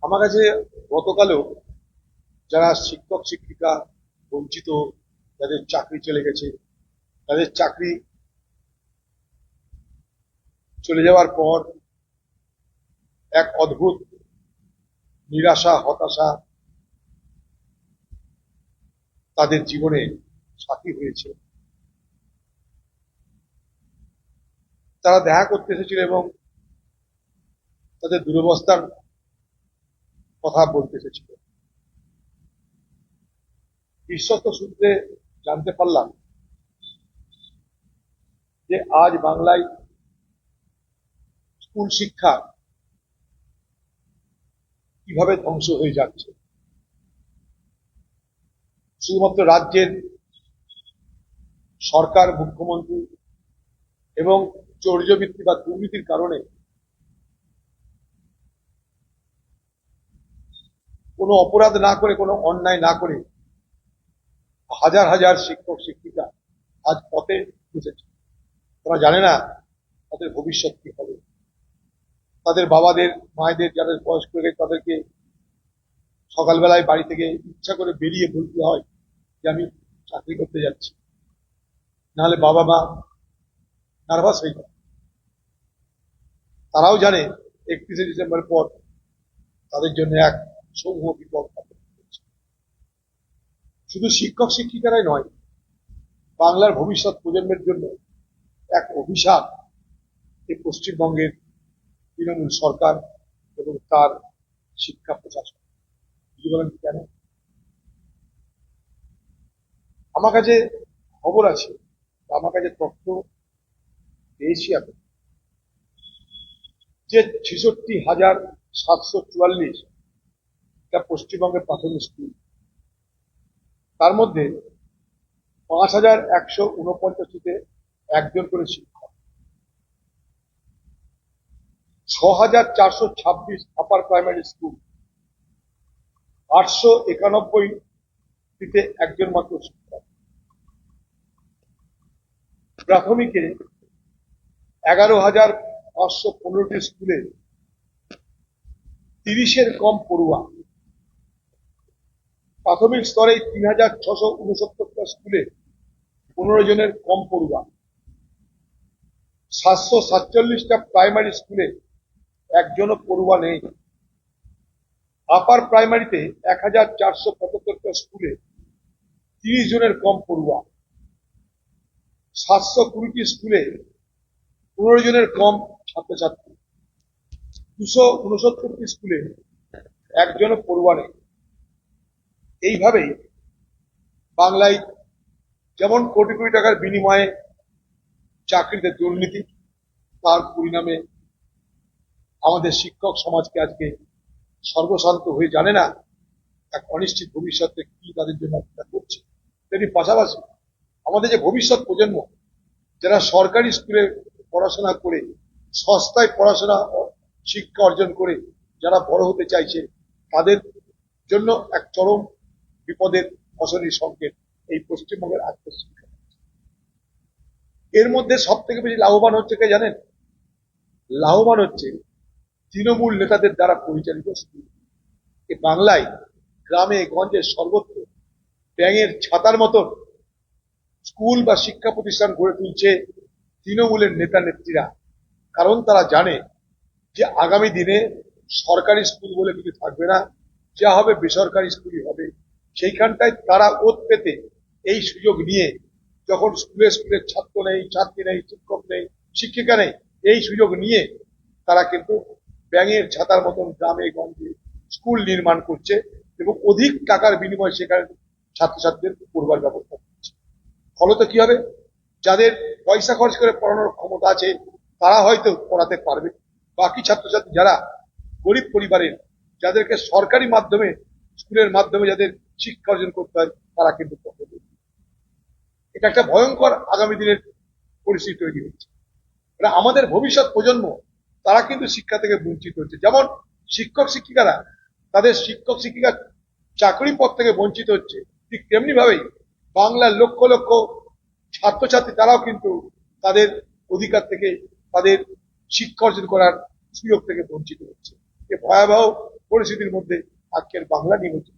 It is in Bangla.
আমার কাছে গতকালও যারা শিক্ষক শিক্ষিকা বঞ্চিত, যাদের চাকরি চলে গেছে, তাদের চাকরি চলে যাওয়ার পর এক অদ্ভুত নিরাশা, হতাশা তাদের জীবনে সাথী হয়েছে। তারা দেখা করতে এসেছিল এবং তাদের দুরবস্থার কথা বলতে এসেছিল। বিশ্বস্ত সূত্রে জানতে পারলাম যে আজ বাংলায় স্কুল শিক্ষা কিভাবে ধ্বংস হয়ে যাচ্ছে। শুধুমাত্র রাজ্যের সরকার, মুখ্যমন্ত্রী এবং চৌর্যবৃত্তি বা দুর্নীতির কারণে কোনো অপরাধ না করে, কোনো অন্যায় না করে হাজার হাজার শিক্ষক শিক্ষিকা আজ পথে বসেছে। তারা জানে না তাদের ভবিষ্যৎ কি হবে। তাদের বাবাদের, মায়েদের, যাদের বয়স্ক হয়ে গেছে, তাদেরকে সকালবেলায় বাড়ি থেকে ইচ্ছা করে বেরিয়ে বলতে হয় যে আমি চাকরি করতে যাচ্ছি, নাহলে বাবা মা নার্ভাস হয়ে যায়। তারাও জানে 31শে ডিসেম্বর পর তাদের জন্য এক সমূহ বিপদ থাকে। শুধু শিক্ষক শিক্ষিকারাই নয়, বাংলার ভবিষ্যৎ প্রজন্মের জন্য এক অভিশাপ এই পশ্চিমবঙ্গের তৃণমূল সরকার এবং তার শিক্ষা প্রশাসন। কি বলেন কেন? আমার কাছে খবর আছে, আমার কাছে তথ্য পেয়েছি আমি, যে 66,744 পশ্চিমবঙ্গের প্রাথমিক স্কুল, তার মধ্যে 5,149টিতে একজন করে শিক্ষক, 6,426 আপার প্রাইমারি স্কুল, 891টিতে একজন মাত্র শিক্ষক। প্রাথমিকে 11,515টি স্কুলে 30-এর কম পড়ুয়া। প্রাথমিক স্তরে 3,669টা স্কুলে 15 জনের কম পড়ুয়া। 747টা প্রাইমারি স্কুলে একজনও পড়ুয়া নেই। আপার প্রাইমারিতে 1,475টা স্কুলে 30 জনের কম পড়ুয়া। 720টি স্কুলে 15 জনের কম ছাত্রছাত্রী। 269টি স্কুলে একজনও পড়ুয়া নেই। এইভাবেই বাংলায় যেমন কোটি কোটি টাকার বিনিময়ে চাকরিতে দুর্নীতি, তার পরিণামে আমাদের শিক্ষক সমাজকে আজকে সর্বশান্ত হয়ে জানে না এক অনিশ্চিত ভবিষ্যতে কি তাদের জন্য অপেক্ষা করছে। তেমনি পাশাপাশি আমাদের যে ভবিষ্যৎ প্রজন্ম, যারা সরকারি স্কুলে পড়াশোনা করে, সস্তায় পড়াশোনা শিক্ষা অর্জন করে যারা বড় হতে চাইছে, তাদের জন্য এক চরম বিপদের ফসলের সংকেত এই পশ্চিমবঙ্গের আজকের শিক্ষা। এর মধ্যে সব থেকে বেশি লাভবান হচ্ছে কে জানেন? লাভবান হচ্ছে তৃণমূল নেতাদের দ্বারা পরিচালিত স্কুল। এই বাংলায় গ্রামে গঞ্জে সর্বত্র ব্যাঙের ছাতার মতন স্কুল বা শিক্ষা প্রতিষ্ঠান গড়ে তুলছে তৃণমূলের নেতা নেত্রীরা। কারণ তারা জানে যে আগামী দিনে সরকারি স্কুল বলে কিছু থাকবে না, যা হবে বেসরকারি স্কুলই হবে। সেইখানটায় তারা ওত পেতে এই সুযোগ নিয়ে, যখন স্কুলে স্কুলে ছাত্র নেই, ছাত্রী নেই, শিক্ষক নেই, শিক্ষিকা নেই, এই সুযোগ নিয়ে তারা কিন্তু ব্যাঙের ছাতার মতন গ্রামে গঞ্জে স্কুল নির্মাণ করছে এবং অধিক টাকার বিনিময়ে সেখানে ছাত্রছাত্রীদের পড়বার ব্যবস্থা করছে। ফলত কি হবে? যাদের পয়সা খরচ করে পড়ানোর ক্ষমতা আছে তারা হয়তো পড়াতে পারবে, বাকি ছাত্রছাত্রী যারা গরিব পরিবারের, যাদেরকে সরকারি মাধ্যমে স্কুলের মাধ্যমে যাদের শিক্ষা অর্জন করতে হয়, তারা কিন্তু পড়তে পারবে। এটা একটা ভয়ঙ্কর আগামী দিনের পরিস্থিতি তৈরি হচ্ছে। আমাদের ভবিষ্যৎ প্রজন্ম তারা কিন্তু শিক্ষা থেকে বঞ্চিত হচ্ছে। যেমন শিক্ষক শিক্ষিকারা তাদের শিক্ষক শিক্ষিকার চাকরি পদ থেকে বঞ্চিত হচ্ছে, ঠিক তেমনি ভাবেই বাংলার লক্ষ লক্ষ ছাত্রছাত্রী তারাও কিন্তু তাদের অধিকার থেকে, তাদের শিক্ষা অর্জন করার সুযোগ থেকে বঞ্চিত হচ্ছে। এ ভয়াবহ পরিস্থিতির মধ্যে আজকের বাংলা নিয়ে হচ্ছে